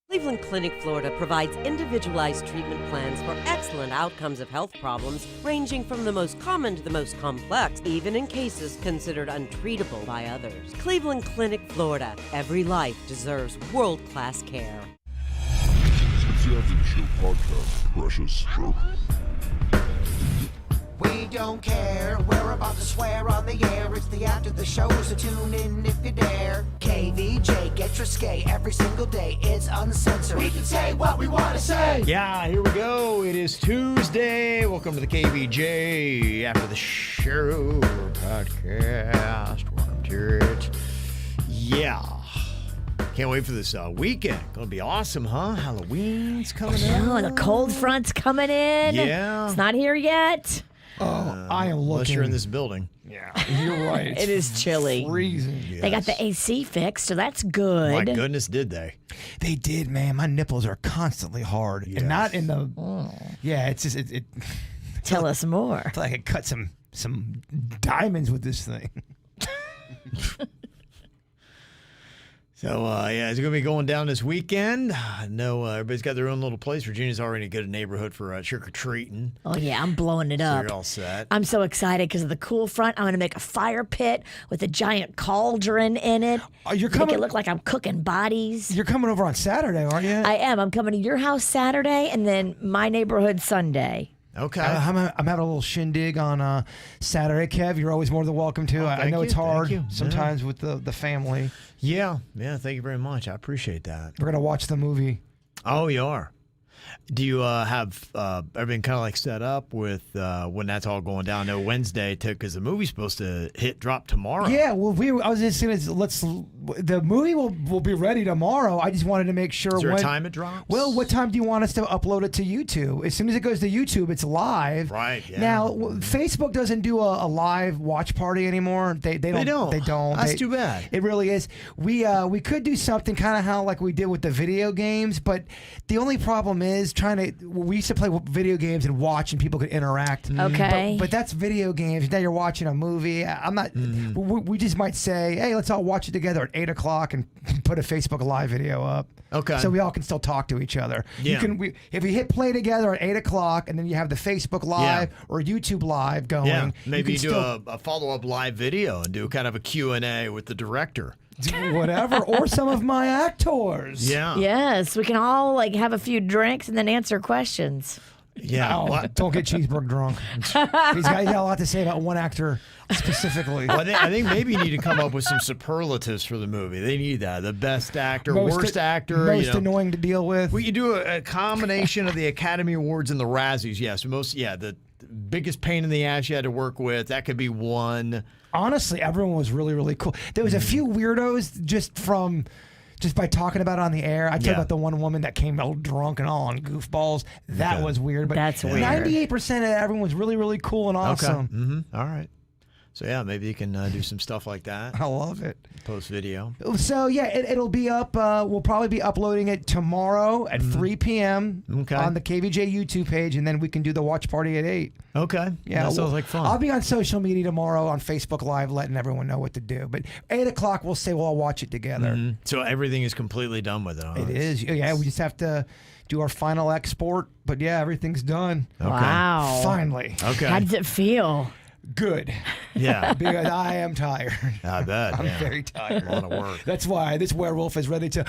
Cleveland Clinic, Florida provides individualized treatment plans for excellent outcomes of health problems ranging from the most common to the most complex, even in cases considered untreatable by others. Cleveland Clinic, Florida. Every life deserves world-class care. It's the After the Show podcast, precious. We don't care, we're about to swear on the air. It's the After the Show, so tune in if you dare. KVJ, get risque every single day. It's uncensored. We can say what we want to say. Yeah, here we go. It is Tuesday. Welcome to the KVJ After the Show podcast. Welcome to it. Yeah. Can't wait for this weekend. Gonna be awesome, huh? Halloween's coming up. Oh, the cold front's coming in. Yeah. It's not here yet. I am looking. Unless you're in this building. Yeah, you're right. It is chilly. Freezing. Yes. They got the AC fixed, so that's good. My goodness, did they? They did, man. My nipples are constantly hard, Yes. and not in the. Yeah, it's just it. Tell us more. I feel like I cut some diamonds with this thing. So, yeah, it's going to be going down this weekend. I know everybody's got their own little place. Virginia's already a good neighborhood for trick-or-treating. Oh, yeah, I'm blowing it So up. you're all set. I'm so excited because of the cool front. I'm going to make a fire pit with a giant cauldron in it. You're Make coming. it look like I'm cooking bodies. You're coming over on Saturday, aren't you? I am. I'm coming to your house Saturday and then my neighborhood Sunday. Okay. I'm having a little shindig on Saturday, Kev. You're always more than welcome to. I thank know you, it's hard thank you. sometimes with the family. Yeah, thank you very much. I appreciate that. We're gonna watch the movie. Oh, you are. Do you have everything kind of like set up with when that's all going down? No, Wednesday, because the movie's supposed to drop tomorrow. Yeah, well, I was just saying, the movie will be ready tomorrow. I just wanted to make sure. Is there when, a time it drops? Well, what time do you want us to upload it to YouTube? As soon as it goes to YouTube, it's live. Right. Yeah. Now, Facebook doesn't do a live watch party anymore. They don't. They don't. That's too bad. It really is. We could do something kind of how like we did with the video games, but the only problem is we used to play video games and watch and people could interact. Okay. But that's video games. Now you're watching a movie. I'm not. We just might say, hey, let's all watch it together at 8:00 and put a Facebook Live video up. Okay. So we all can still talk to each other. Yeah. If we hit play together at 8:00 and then you have the Facebook Live or YouTube Live going. Yeah. Maybe you can do still, a follow-up live video and do kind of a Q&A with the director. whatever, or some of my actors. Yeah. Yes, we can all like have a few drinks and then answer questions. Yeah. Oh, don't get Cheeseburger drunk. He's got a lot to say about one actor specifically. Well, I think maybe you need to come up with some superlatives for the movie. They need that. The best actor, worst actor. Most annoying to deal with. We could do a combination of the Academy Awards and the Razzies. Yes, the biggest pain in the ass you had to work with. That could be one. Honestly, everyone was really, really cool. There was a few weirdos just by talking about it on the air. I told about the one woman that came all drunk and all on goofballs. That was weird. But That's weird. 98% of everyone was really, really cool and awesome. Okay. Mm-hmm. All right. So, yeah, maybe you can do some stuff like that. I love it. Post video. So, yeah, it'll be up. We'll probably be uploading it tomorrow at 3 p.m. on the KVJ YouTube page, and then we can do the watch party at 8. Okay. Yeah, that sounds like fun. I'll be on social media tomorrow on Facebook Live letting everyone know what to do. But 8:00, we'll say we'll all watch it together. Mm-hmm. So everything is completely done with it. Huh? It is. Yeah, we just have to do our final export. But, yeah, everything's done. Okay. Wow. Finally. Okay. How does it feel? Good. Yeah. Because I am tired. I bet. I'm yeah. very tired. A lot of work. That's why this werewolf is ready to...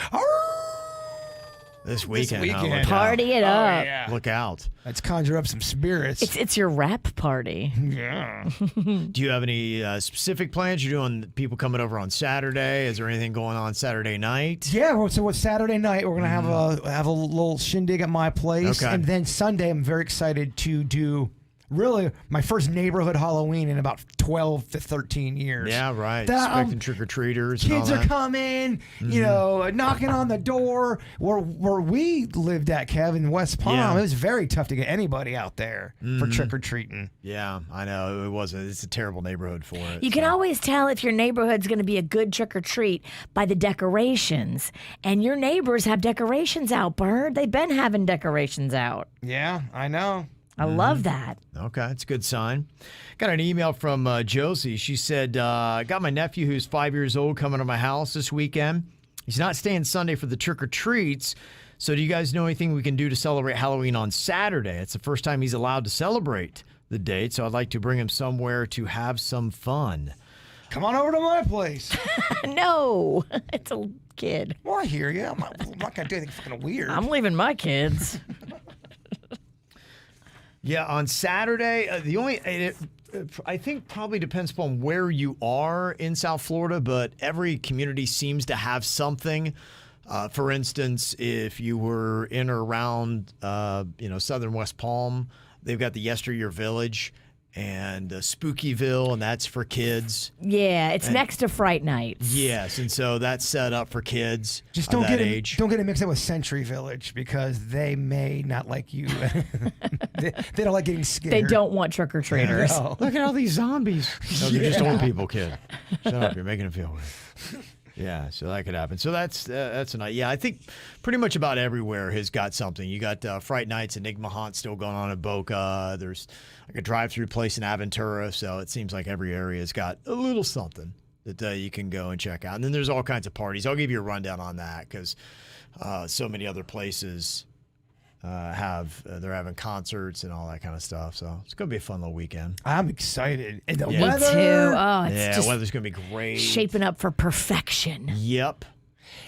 This weekend. weekend. Huh? Look Party it Oh, up. yeah. Look out. Let's conjure up some spirits. It's your rap party. Yeah. Do you have any specific plans? You're doing people coming over on Saturday. Is there anything going on Saturday night? Yeah, so it's Saturday night. We're gonna have a little shindig at my place, Okay. and then Sunday I'm very excited to do really my first neighborhood Halloween in about 12 to 13 years. Yeah, right. That, Expecting trick-or-treaters and all Kids are that. coming, knocking on the door. Where we lived at, Kev, in West Palm, Yeah. it was very tough to get anybody out there for trick-or-treating. Yeah, I know. It wasn't. It's a terrible neighborhood for it. You can always tell if your neighborhood's going to be a good trick or treat by the decorations. And your neighbors have decorations out, Bird. They've been having decorations out. Yeah, I know. I love that. Okay, that's a good sign. Got an email from Josie. She said, I got my nephew who's 5 years old coming to my house this weekend. He's not staying Sunday for the trick-or-treats, So do you guys know anything we can do to celebrate Halloween on Saturday? It's the first time he's allowed to celebrate the date, so I'd like to bring him somewhere to have some fun. Come on over to my place. No, it's a kid. Well, I hear you. I'm not going to do anything fucking weird. I'm leaving my kids. Yeah, on Saturday, I think probably depends upon where you are in South Florida, but every community seems to have something. For instance, if you were in or around, southern West Palm, they've got the Yesteryear Village and Spookyville, and that's for kids. Yeah, it's next to Fright Nights. Yes, and so that's set up for kids Just of don't that get age. Don't get it mixed up with Century Village because they may not like you. they don't like getting scared. They don't want trick-or-treaters. No. Look at all these zombies. No, they're just old people, kid. Shut up, you're making them feel weird. Yeah, so that could happen. So that's a night. Yeah, I think pretty much about everywhere has got something. You got Fright Nights, Enigma Haunt still going on in Boca. There's like a drive-through place in Aventura. So it seems like every area's got a little something that you can go and check out. And then there's all kinds of parties. I'll give you a rundown on that because so many other places they're having concerts and all that kind of stuff. So it's going to be a fun little weekend. I'm excited. And the Yeah. weather. Me too. Oh, it's just Weather's going to be great. shaping up for perfection. Yep.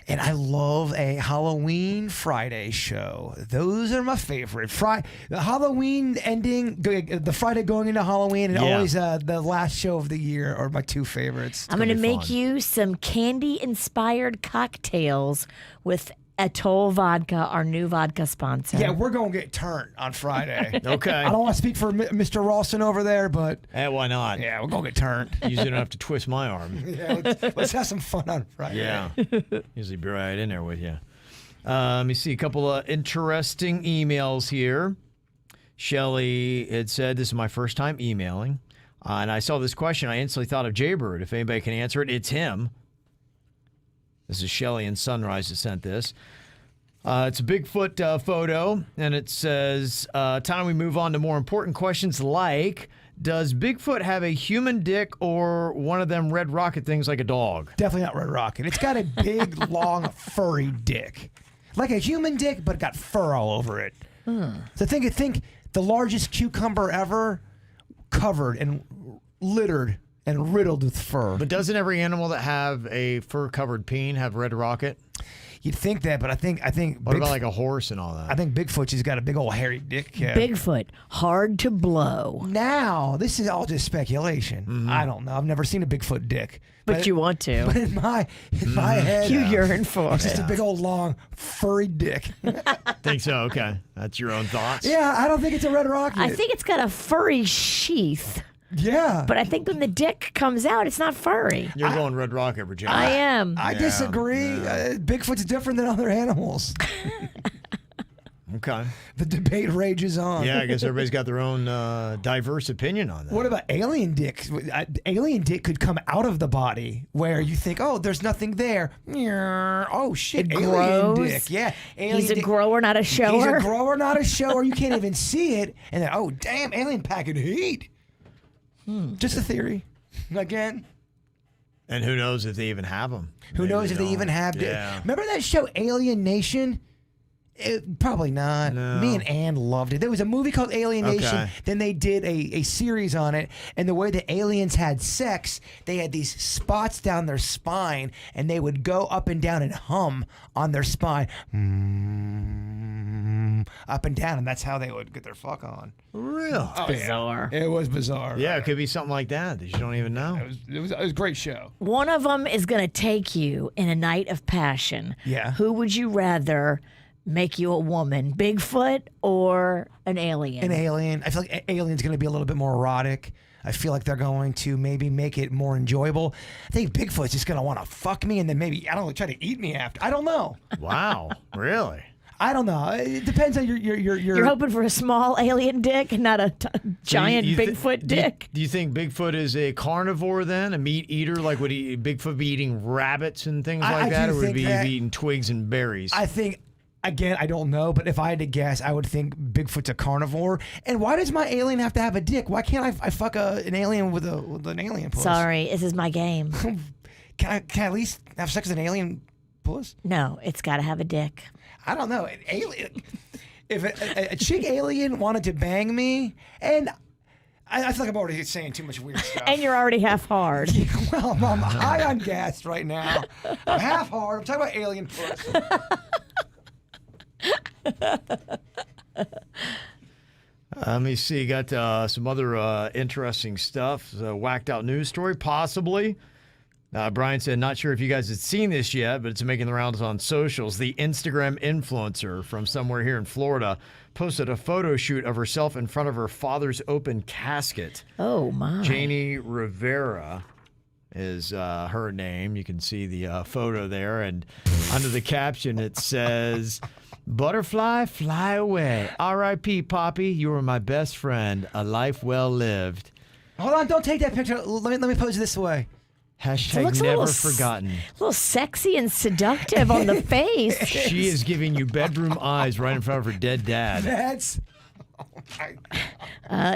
And I love a Halloween Friday show. Those are my favorite. The Halloween ending, the Friday going into Halloween, and Yeah. always the last show of the year are my two favorites. I'm going to be make fun. you some candy-inspired cocktails with Atoll Vodka, our new vodka sponsor. Yeah, we're going to get turned on Friday. Okay. I don't want to speak for Mr. Ralston over there, but Hey, why not? yeah, we're going to get turned. Usually don't have to twist my arm. Yeah, let's have some fun on Friday. Yeah. Usually be right in there with you. Let me see a couple of interesting emails here. Shelly had said, this is my first time emailing. And I saw this question. I instantly thought of Jaybird. If anybody can answer it, it's him. This is Shelly in Sunrise that sent this. It's a Bigfoot photo, and it says, time we move on to more important questions like, does Bigfoot have a human dick or one of them red rocket things like a dog? Definitely not Red Rocket. It's got a big, long, furry dick. Like a human dick, but it got fur all over it. So think the largest cucumber ever, covered and littered and riddled with fur. But doesn't every animal that have a fur-covered peen have red rocket? You'd think that, but I think What about like a horse and all that? I think Bigfoot just got a big old hairy dick. Bigfoot, hard to blow. Now, this is all just speculation. Mm-hmm. I don't know. I've never seen a Bigfoot dick. But you want to. But in my head, You yearn for it's just it. a big old long furry dick. Think so? Okay. That's your own thoughts? Yeah, I don't think it's a Red Rocket. I think it's got a furry sheath, Yeah. but I think when the dick comes out, it's not furry. You're going red rocket, Virginia. I am. I disagree. Bigfoot's different than other animals. Okay. The debate rages on. Yeah, I guess everybody's got their own diverse opinion on that. What about alien dick? Alien dick could come out of the body where you think, oh, there's nothing there. Oh, shit. It Alien grows. dick. Yeah. Alien He's a dick. grower, not a He's shower. a grower, not a shower. You can't even see it. And then, oh, damn, alien packing heat. Just a theory. Again. And who knows if they even have them? Who knows if they even have dick. Yeah. Remember that show, Alien Nation? Probably not. No. Me and Ann loved it. There was a movie called Alien Nation. Okay. Then they did a series on it. And the way the aliens had sex, they had these spots down their spine, and they would go up and down and hum on their spine. Up and down, and that's how they would get their fuck on. Real. Bizarre. It was bizarre. Yeah, it could be something like that you don't even know. It was a great show. One of them is going to take you in a night of passion. Yeah. Who would you rather make you a woman, Bigfoot or an alien? An alien. I feel like Alien's going to be a little bit more erotic. I feel like they're going to maybe make it more enjoyable. I think Bigfoot's just going to want to fuck me and then maybe, I don't know, try to eat me after. I don't know. Wow. Really? I don't know. It depends on your. You're hoping for a small alien dick and not a giant you Bigfoot dick? Do you think Bigfoot is a carnivore then, a meat eater? Like would Bigfoot be eating rabbits and things I like that, do or would think he that. be eating twigs and berries? I think, again, I don't know, but if I had to guess, I would think Bigfoot's a carnivore. And why does my alien have to have a dick? Why can't I fuck an alien with an alien puss? Sorry, this is my game. Can I at least have sex with an alien puss? No, it's got to have a dick. I don't know. An alien. If a chick alien wanted to bang me, and I feel like I'm already saying too much weird stuff. And you're already half hard. Yeah, well, I'm high on gas right now. I'm half hard. I'm talking about alien puss. Let me see. Got some other interesting stuff. A whacked out news story, possibly. Brian said, not sure if you guys had seen this yet, but it's making the rounds on socials. The Instagram influencer from somewhere here in Florida posted a photo shoot of herself in front of her father's open casket. Oh, my. Janie Rivera is her name. You can see the photo there. And under the caption, it says, "Butterfly, fly away. R.I.P. Poppy, you were my best friend. A life well lived." Hold on, don't take that picture. Let me pose it this way. Hashtag never forgotten. A little sexy and seductive on the face. She is giving you bedroom eyes right in front of her dead dad. That's...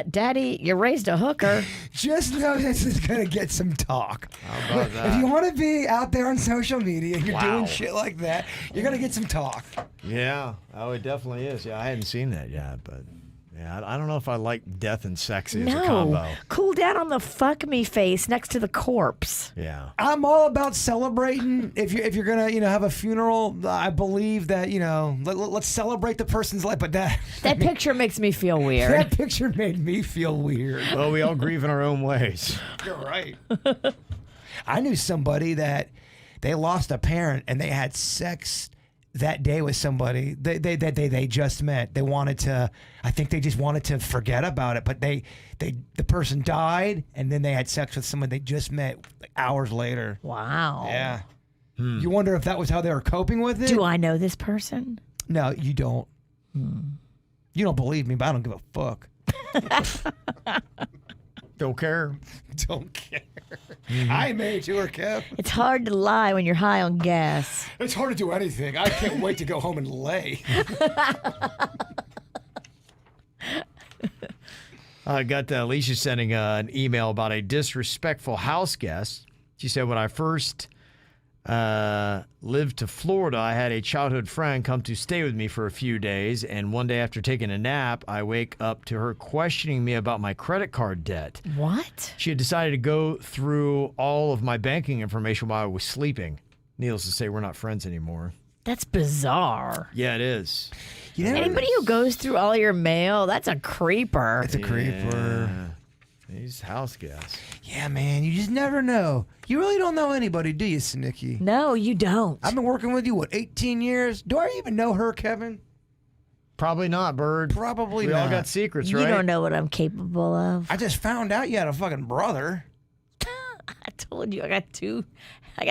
Daddy, you raised a hooker. Just know this is going to get some talk. How about that? If you want to be out there on social media and you're Wow. doing shit like that, you're going to get some talk. Yeah. Oh, it definitely is. Yeah, I hadn't seen that yet, but yeah, I don't know if I like death and sexy as a combo. No. Cool down on the fuck me face next to the corpse. Yeah. I'm all about celebrating. If you're gonna have a funeral, I believe that let's celebrate the person's life. But that Picture makes me feel weird. that picture made me feel weird. Well, we all grieve in our own ways. You're right. I knew somebody that they lost a parent and they had sex that day with somebody they just met. They wanted to. I think they just wanted to forget about it. But the person died and then they had sex with someone they just met like hours later. Wow. Yeah. You wonder if that was how they were coping with it? Do I know this person? No, you don't. You don't believe me, but I don't give a fuck. Don't care. Don't care. I made to her, Kev. It's hard to lie when you're high on gas. It's hard to do anything. I can't wait to go home and lay. I got Alicia sending an email about a disrespectful house guest. She said, when I first lived to Florida, I had a childhood friend come to stay with me for a few days, and one day after taking a nap, I wake up to her questioning me about my credit card debt. What? She had decided to go through all of my banking information while I was sleeping. Needless to say, we're not friends anymore. That's bizarre. Yeah, it is. Anybody who goes through all your mail, that's a creeper. It's a creeper. Yeah. These house guests. Yeah, man, you just never know. You really don't know anybody, do you, Snicky? No, you don't. I've been working with you, 18 years? Do I even know her, Kevin? Probably not, Bird. Probably we not. all got secrets, You right? don't know what I'm capable of. I just found out you had a fucking brother. I told you I got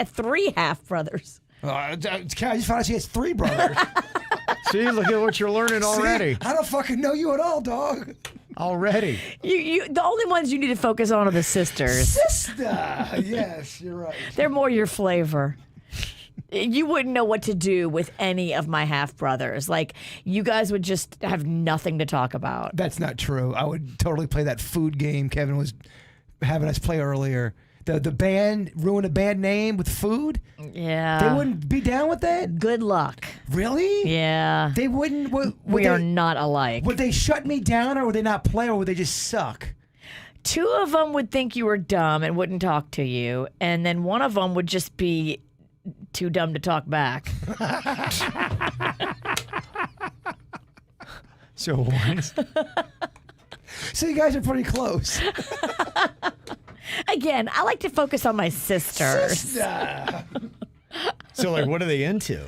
3 half brothers. I just found out she has 3 brothers. See, look at what you're learning already. See? I don't fucking know you at all, dog. Already. You the only ones you need to focus on are the sisters. Sister. Yes, you're right. They're more your flavor. You wouldn't know what to do with any of my half brothers. Like, you guys would just have nothing to talk about. That's not true. I would totally play that food game Kevin was having us play earlier. The band, ruin a band name with food? Yeah. They wouldn't be down with that? Good luck. Really? Yeah. They wouldn't? We are not alike. Would they shut me down, or would they not play, or would they just suck? 2 of them would think you were dumb and wouldn't talk to you, and then one of them would just be too dumb to talk back. So what? So you guys are pretty close. Again, I like to focus on my sisters. So, like, what are they into?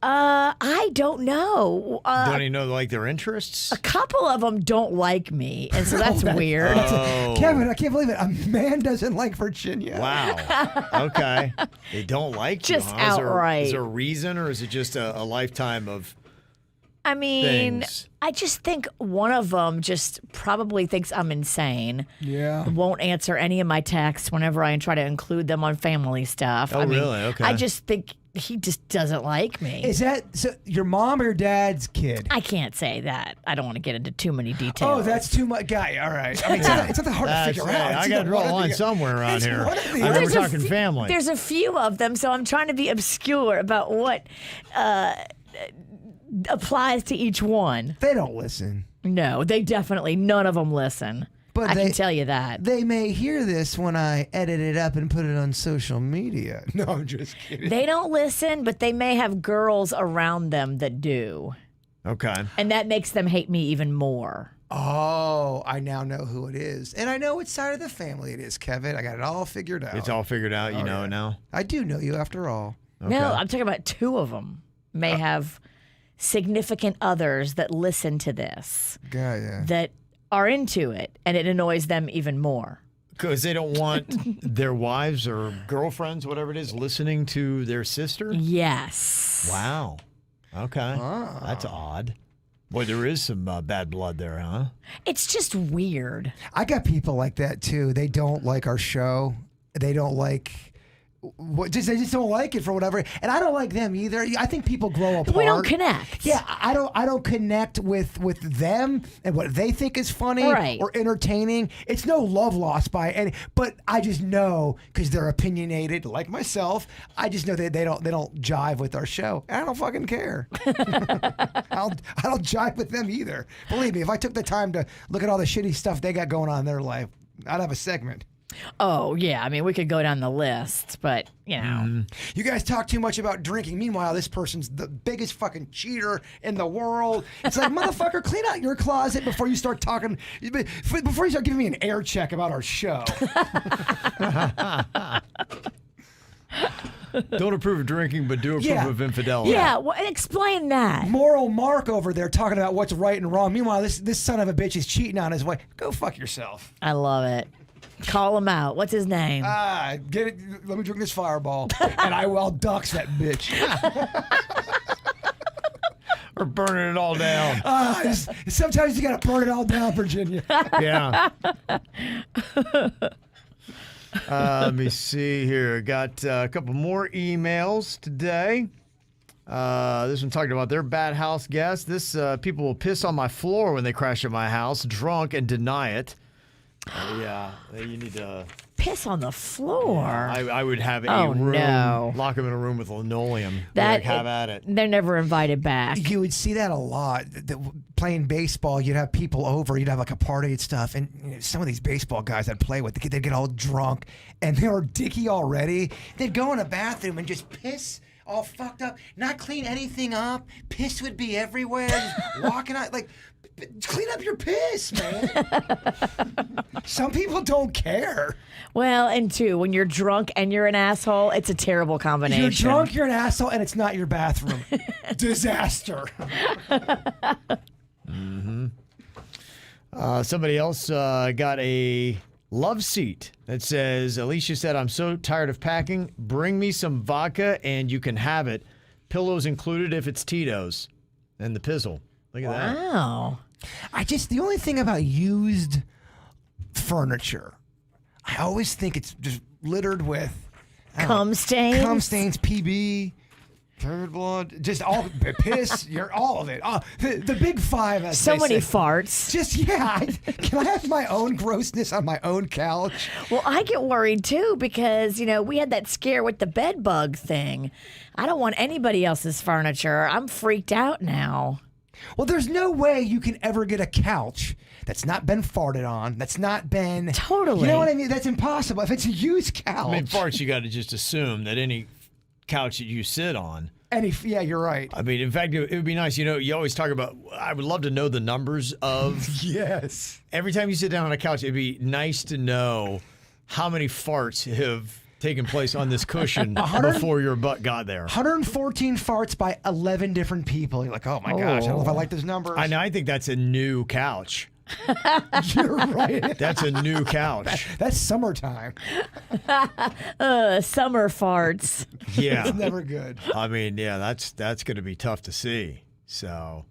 I don't know. Don't you know, like, their interests? A couple of them don't like me, and so that's weird. Oh. Kevin, I can't believe it. A man doesn't like Virginia. Wow. Okay. They don't like you, Just huh? outright. Is there a reason, or is it just a lifetime of I mean, things? I just think one of them just probably thinks I'm insane. Yeah. Won't answer any of my texts whenever I try to include them on family stuff. Oh, I mean, really? Okay. I just think he just doesn't like me. Is that so your mom or your dad's kid? I can't say that. I don't want to get into too many details. Oh, that's too much. Guy, all right. I mean, it's not that hard to figure out. I It's got to either draw one a or line the- somewhere around it's here. one or the I mean, other. we're There's a talking fe- family. There's a few of them, so I'm trying to be obscure about what applies to each one. They don't listen. No, they definitely, none of them listen. But I they, can tell you that. They may hear this when I edit it up and put it on social media. No, I'm just kidding. They don't listen, but they may have girls around them that do. Okay. And that makes them hate me even more. Oh, I now know who it is. And I know which side of the family it is, Kevin. I got it all figured out. It's all figured out. You know it now. I do know you after all. Okay. No, I'm talking about two of them may have significant others that listen to this, Yeah. that are into it, and it annoys them even more. Because they don't want their wives or girlfriends, whatever it is, listening to their sister? Yes. Wow. Okay. That's odd. Boy, there is some bad blood there, huh? It's just weird. I got people like that too. They don't like our show. They don't like they just don't like it for whatever. And I don't like them either. I think people grow apart. We don't connect. Yeah, I don't connect with them and what they think is funny or entertaining. It's no love lost by any, but I just know because they're opinionated like myself. I just know that they don't jive with our show. And I don't fucking care. I don't jive with them either. Believe me, if I took the time to look at all the shitty stuff they got going on in their life, I'd have a segment. Oh, yeah. I mean, we could go down the list, but, you know. You guys talk too much about drinking. Meanwhile, this person's the biggest fucking cheater in the world. It's like, motherfucker, clean out your closet before you start talking, before you start giving me an air check about our show. Don't approve of drinking, but do approve of infidelity. Yeah, well, explain that. Moral Mark over there talking about what's right and wrong. Meanwhile, this son of a bitch is cheating on his wife. Go fuck yourself. I love it. Call him out. What's his name? Get it. Let me drink this Fireball, and I'll dox that bitch. Or burning it all down. Sometimes you gotta burn it all down, Virginia. Yeah. Let me see here. Got a couple more emails today. This one talking about their bad house guests. This people will piss on my floor when they crash at my house, drunk, and deny it. Yeah, you need to piss on the floor. I would have a room. No. Lock them in a room with linoleum. Have at it. They're never invited back. You would see that a lot. Playing baseball, you'd have people over. You'd have like a party and stuff. And some of these baseball guys I'd play with, they'd get all drunk and they were dicky already. They'd go in a bathroom and just piss all fucked up, not clean anything up. Piss would be everywhere. Just walking out like. Clean up your piss, man. Some people don't care. Well, and two, when you're drunk and you're an asshole, it's a terrible combination. You're drunk, you're an asshole, and it's not your bathroom. Disaster. Somebody else got a love seat that says, Alicia said, I'm so tired of packing. Bring me some vodka and you can have it. Pillows included if it's Tito's. And the pizzle. Look at that. Wow. The only thing about used furniture, I always think it's just littered with cum stains, PB, third blood, just all piss. You're all of it. The big five. As so they many say. farts. Can I have my own grossness on my own couch? Well, I get worried too because we had that scare with the bed bug thing. I don't want anybody else's furniture. I'm freaked out now. Well, there's no way you can ever get a couch that's not been farted on, that's not been... Totally. You know what I mean? That's impossible. If it's a used couch... I mean, farts, you got to just assume that any couch that you sit on... Yeah, you're right. I mean, in fact, it would be nice, you always talk about... I would love to know the numbers of... Yes. Every time you sit down on a couch, it'd be nice to know how many farts have... taking place on this cushion before your butt got there. 114 farts by 11 different people. You're like, oh my gosh, I don't know if I like those numbers. I think that's a new couch. You're right. That's a new couch. That's summertime. Summer farts. Yeah. It's never good. I mean, yeah, that's going to be tough to see. So.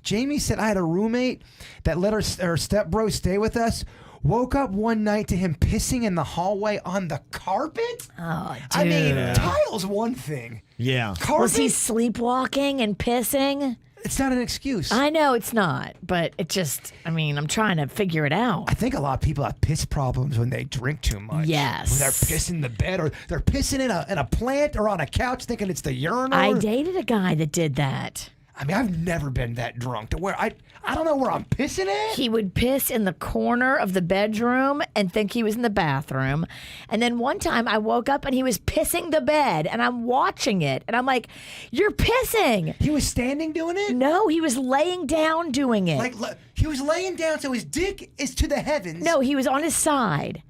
Jamie said, I had a roommate that let her stepbro stay with us. Woke up one night to him pissing in the hallway on the carpet? Oh, dude. I mean, tile's one thing. Yeah. Carpet? Was he sleepwalking and pissing? It's not an excuse. I know it's not, but it just, I mean, I'm trying to figure it out. I think a lot of people have piss problems when they drink too much. Yes. When they're pissing the bed, or they're pissing in a plant or on a couch thinking it's the urinal. I dated a guy that did that. I mean, I've never been that drunk to where I don't know where I'm pissing at. He would piss in the corner of the bedroom and think he was in the bathroom. And then one time I woke up and he was pissing the bed and I'm watching it. And I'm like, you're pissing. He was standing doing it? No, he was laying down doing it. Like, he was laying down so his dick is to the heavens. No, he was on his side.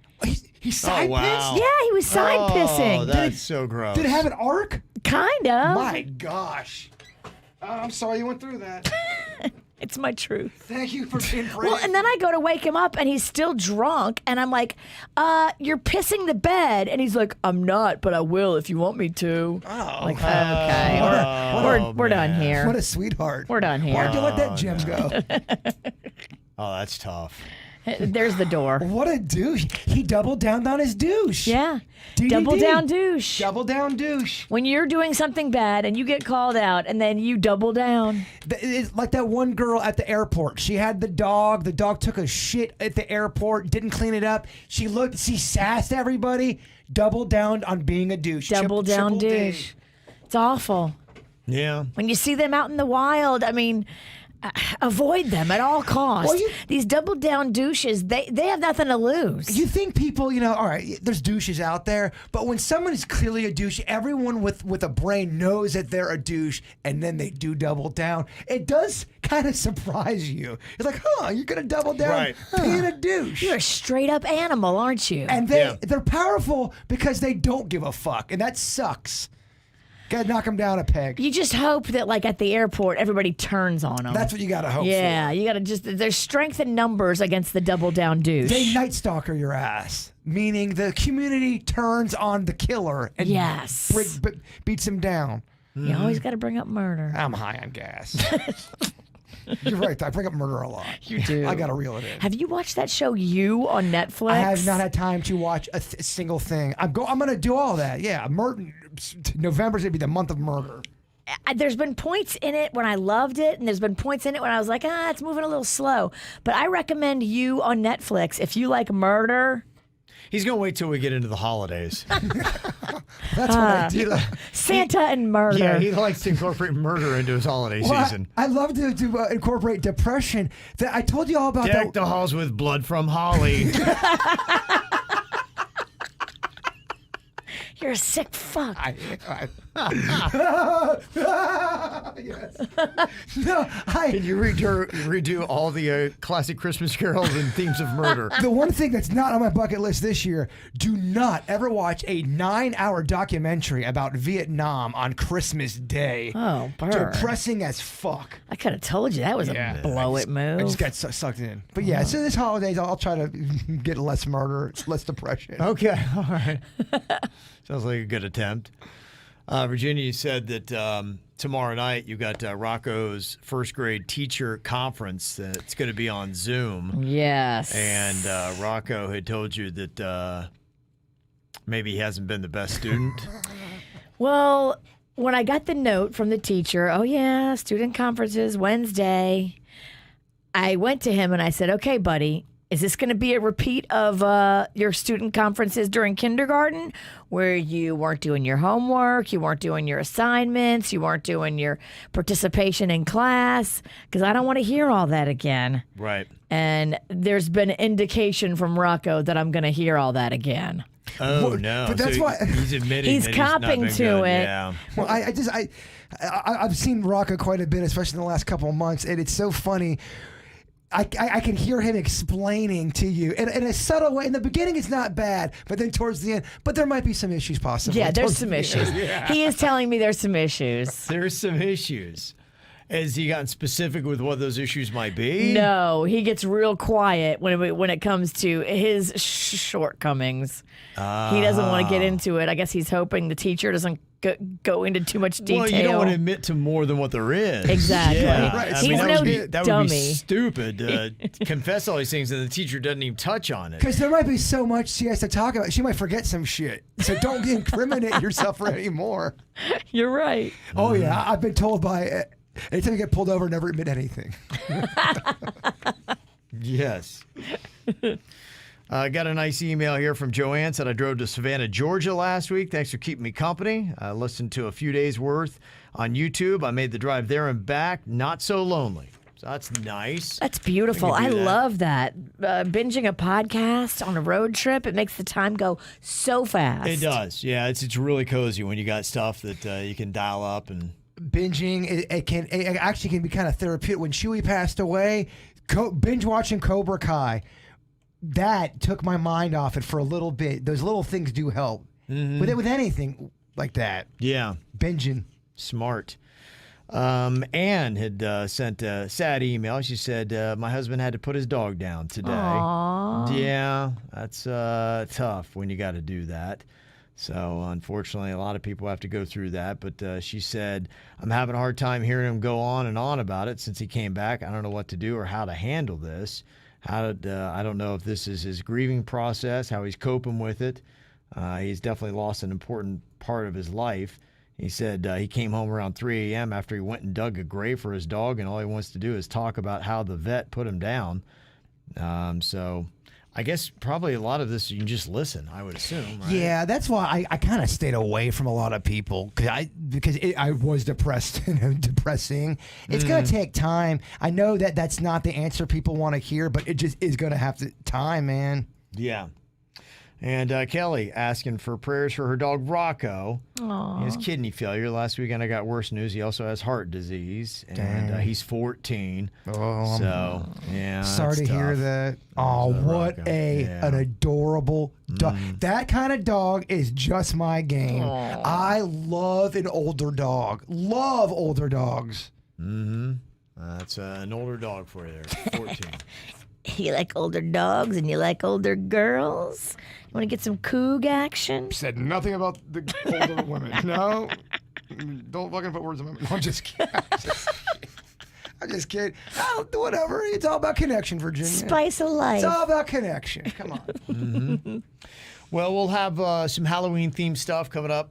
He side wow. pissed? Yeah, he was side Oh, pissing. that's so gross. Did it have an arc? Kind of. My gosh. I'm sorry you went through that. It's my truth. Thank you for being brave. Well, and then I go to wake him up and he's still drunk. And I'm like, you're pissing the bed. And he's like, I'm not, but I will if you want me to. Oh. Like, okay. We're done here. What a sweetheart. We're done here. Why'd you let that gems go? Oh, that's tough. There's the door. What a douche. He doubled down on his douche. Yeah. DDD. Double down douche. Double down douche. When you're doing something bad and you get called out and then you double down. It's like that one girl at the airport. She had the dog. The dog took a shit at the airport, didn't clean it up. She sassed everybody. Double down on being a douche. Double down Triple D. douche. It's awful. Yeah. When you see them out in the wild, I mean, avoid them at all costs. Well, These double down douches, they have nothing to lose. You think people, all right, there's douches out there, but when someone is clearly a douche, everyone with a brain knows that they're a douche, and then they do double down. It does kind of surprise you. It's like, you're going to double down Right. being a douche. You're a straight up animal, aren't you? And they're powerful because they don't give a fuck, and that sucks. Gotta knock them down a peg. You just hope that, like at the airport, everybody turns on them. That's what you gotta hope Yeah, for. you gotta there's strength in numbers against the double down douche. They Night Stalker your ass, meaning the community turns on the killer and Yes. beats him down. You always got to bring up murder. I'm high on gas. You're right. I bring up murder a lot. You do. I gotta reel it in. Have you watched that show You on Netflix? I have not had time to watch a single thing. I'm gonna do all that. Yeah, November's gonna be the month of murder. There's been points in it when I loved it, and there's been points in it when I was like, it's moving a little slow. But I recommend You on Netflix if you like murder. He's going to wait till we get into the holidays. That's what I do. Santa and murder. Yeah, he likes to incorporate murder into his holiday season. I love to incorporate depression. That I told you all about. Deck the halls with blood from holly. You're a sick fuck. Yes. No, Can you redo all the classic Christmas carols and themes of murder? The one thing that's not on my bucket list this year, do not ever watch a 9-hour documentary about Vietnam on Christmas Day. Oh, burr. Depressing as fuck. I could have told you that was a blow it move. I just got sucked in. But yeah, so this holidays, I'll try to get less murder, less depression. Okay, all right. Sounds like a good attempt. Virginia, you said that tomorrow night you got Rocco's first grade teacher conference that's going to be on Zoom. Yes. And Rocco had told you that maybe he hasn't been the best student. Well, when I got the note from the teacher, student conferences Wednesday, I went to him and I said, okay, buddy, is this going to be a repeat of your student conferences during kindergarten where you weren't doing your homework, you weren't doing your assignments, you weren't doing your participation in class? Because I don't want to hear all that again. Right. And there's been indication from Rocco that I'm going to hear all that again. Oh, no. But that's so why he's admitting He's that he's not copping been to good. it. Yeah. Well, I've seen Rocco quite a bit, especially in the last couple of months, and it's so funny. I can hear him explaining to you in a subtle way. In the beginning, it's not bad, but then towards the end, but there might be some issues possibly. Yeah, there's towards some the issues. end. He is telling me there's some issues. There's some issues. Has he gotten specific with what those issues might be? No, he gets real quiet when it comes to his shortcomings. He doesn't want to get into it. I guess he's hoping the teacher doesn't go into too much detail. Well, you don't want to admit to more than what there is. Exactly. Yeah. Right. I He's mean, that no would be, that would be dummy. stupid to confess all these things and the teacher doesn't even touch on it. Because there might be so much she has to talk about. She might forget some shit. So don't incriminate yourself for any more. You're right. Oh, yeah. I've been told by Anytime you get pulled over, never admit anything. Yes. I got a nice email here from Joanne. Said I drove to Savannah, Georgia last week. Thanks for keeping me company. I listened to a few days worth on YouTube. I made the drive there and back. Not so lonely. So that's nice. That's beautiful. I love that. Binging a podcast on a road trip, it makes the time go so fast. It does. Yeah, it's really cozy when you got stuff that you can dial up and. Binging, it actually can be kind of therapeutic. When Chewie passed away, binge watching Cobra Kai, that took my mind off it for a little bit. Those little things do help. With anything like that. Yeah. Binging. Smart. Anne had sent a sad email. She said, my husband had to put his dog down today. Aww. Yeah, that's tough when you got to do that. So, unfortunately, a lot of people have to go through that. But she said, I'm having a hard time hearing him go on and on about it since he came back. I don't know what to do or how to handle this. I don't know if this is his grieving process, how he's coping with it. He's definitely lost an important part of his life. He said he came home around 3 a.m. after he went and dug a grave for his dog, and all he wants to do is talk about how the vet put him down. So I guess probably a lot of this you can just listen, I would assume, right? Yeah, that's why I kind of stayed away from a lot of people because I was depressed and depressing. It's going to take time. I know that that's not the answer people want to hear, but it just is going to have time, man. Yeah. And Kelly asking for prayers for her dog, Rocco. Aww. He has kidney failure. Last weekend I got worse news. He also has heart disease, and he's 14. Oh, so, yeah. Sorry to hear that. Oh, what an adorable dog. That kind of dog is just my game. Aww. I love an older dog. Love older dogs. Mm-hmm. That's an older dog for you there, 14. You like older dogs and you like older girls? You want to get some coog action? Said nothing about the older women. No. Don't fucking put words in my mouth. No, I'm just kidding. I'm just kidding. Oh, whatever. It's all about connection, Virginia. Spice of life. It's all about connection. Come on. Mm-hmm. Well, we'll have some Halloween-themed stuff coming up.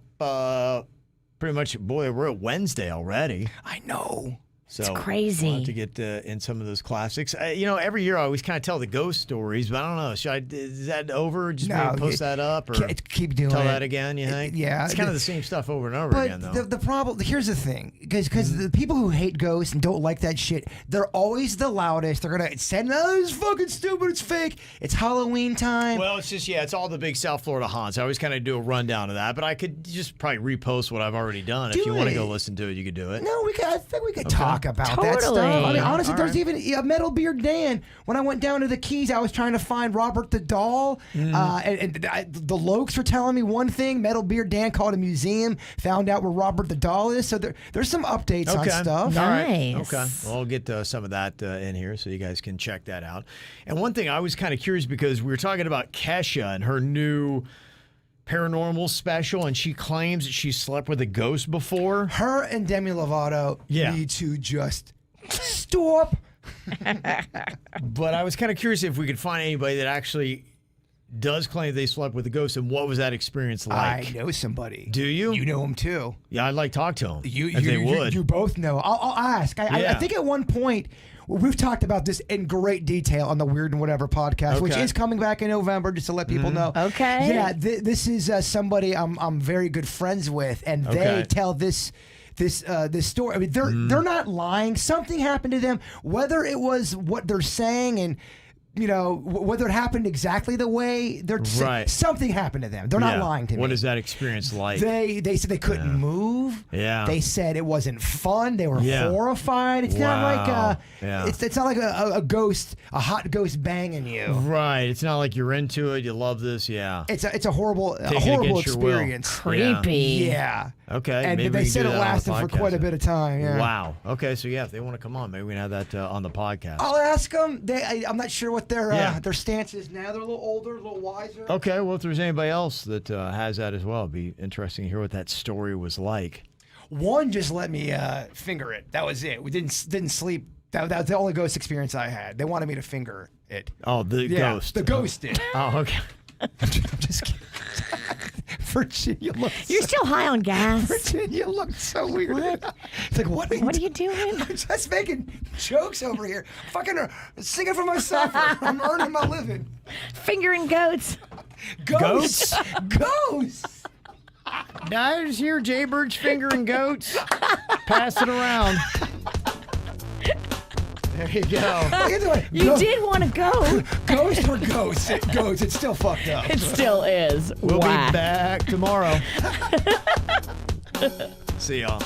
Pretty much, boy, we're at Wednesday already. I know. So it's crazy. We'll have to get in some of those classics. Every year I always kind of tell the ghost stories, but I don't know. Is that over? Just maybe post that up or keep doing tell it. that again, you think? Yeah. It's kind of the same stuff over and over again, though. The problem, here's the thing, because the people who hate ghosts and don't like that shit, they're always the loudest. They're going to say, no, it's fucking stupid, it's fake, it's Halloween time. Well, it's just, it's all the big South Florida haunts. I always kind of do a rundown of that, but I could just probably repost what I've already done. If you want to go listen to it, you could do it. No, I think we could talk about that stuff. I mean, honestly, there's even Metal Beard Dan. When I went down to the Keys, I was trying to find Robert the Doll, and the Lokes were telling me one thing. Metal Beard Dan called a museum, found out where Robert the Doll is. So there's some updates on stuff. Nice. All right. Okay. Well, I'll get some of that in here so you guys can check that out. And one thing I was kind of curious because we were talking about Kesha and her new paranormal special, and she claims that she slept with a ghost before. Her and Demi Lovato need to just stop. But I was kind of curious if we could find anybody that actually does claim they slept with a ghost, and what was that experience like? I know somebody. Do you? You know him too. Yeah, I'd like to talk to him. They would. You both know. I'll ask. I think at one point we've talked about this in great detail on the Weird and Whatever podcast, which is coming back in November, just to let people know. Okay. Yeah, this is somebody I'm very good friends with, and they tell this story. I mean, they're not lying. Something happened to them, whether it was what they're saying and whether it happened exactly the way they're something happened to them. They're not lying to me. What is that experience like? They said they couldn't move. Yeah. They said it wasn't fun. They were horrified. It's not like it's not like a ghost, a hot ghost banging you. Right. It's not like you're into it. You love this. Yeah. It's a horrible experience. Creepy. Yeah. Okay. And maybe they said it lasted for quite a bit of time. Yeah. Wow. Okay. So if they want to come on, maybe we can have that on the podcast. I'll ask them. I'm not sure what their stance is now. They're a little older, a little wiser. Okay. Well, if there's anybody else that has that as well, it'd be interesting to hear what that story was like. One just let me finger it. That was it. We didn't sleep. That was the only ghost experience I had. They wanted me to finger it. Oh, the ghost. The ghost did. Oh, okay. I'm just kidding. Virginia looks. You're still high on gas. Virginia looks so weird. What? It's like, what What are you doing? I'm just making jokes over here. Fucking singing for myself. I'm earning my living. Fingering goats. Ghosts. Ghosts. I just hear Jaybirds fingering goats. Pass it around. There you go. Either way, You did want to go. Ghost or ghosts? Ghosts. It's still fucked up. It still is. We'll Whack. be back tomorrow. See y'all.